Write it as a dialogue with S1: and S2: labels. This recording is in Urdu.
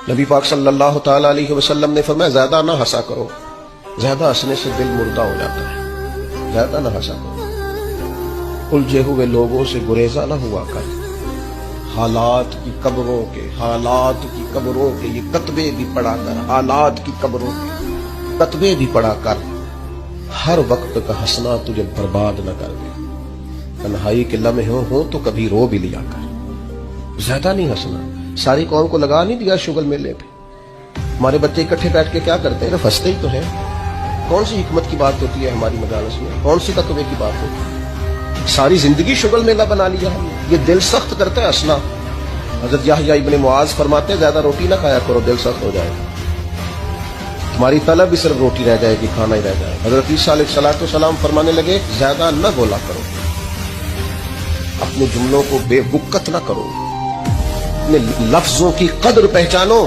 S1: نبی پاک صلی اللہ تعالی علیہ وسلم نے فرمایا زیادہ نہ ہنسا کرو، زیادہ ہنسنے سے دل مردہ ہو جاتا ہے، زیادہ نہ ہنسا کرو، الجھے ہوئے لوگوں سے گریزہ نہ ہوا کر، حالات کی قبروں کے یہ کتبے بھی پڑھا کر، حالات کی قبروں کے کتبے بھی پڑھا کر، ہر وقت کا ہنسنا تجھے برباد نہ کر دے، تنہائی کے لمحے ہوں تو کبھی رو بھی لیا کر، زیادہ نہیں ہنسنا۔ ساری قوم کو لگا نہیں دیا شغل میلے پہ، ہمارے بچے اکٹھے بیٹھ کے کیا کرتے ہیں، ہنستے ہی تو ہیں۔ کون سی حکمت کی بات ہوتی ہے ہماری مجالس میں، کون سی تقوی کی بات ہوتی ہے؟ ساری زندگی شغل میلہ بنا لیا ہم نے، یہ دل سخت کرتا ہے ہنسنا۔ حضرت یحییٰ ابن معاذ فرماتے ہیں زیادہ روٹی نہ کھایا کرو، دل سخت ہو جائے گا، تمہاری طلب بھی صرف روٹی رہ جائے گی، کھانا ہی رہ جائے گا۔ حضرت عیسیٰ علیہ السلام فرمانے لگے زیادہ نہ بولا کرو، اپنے جملوں کو بے وقت نہ کرو، اپنے لفظوں کی قدر پہچانو۔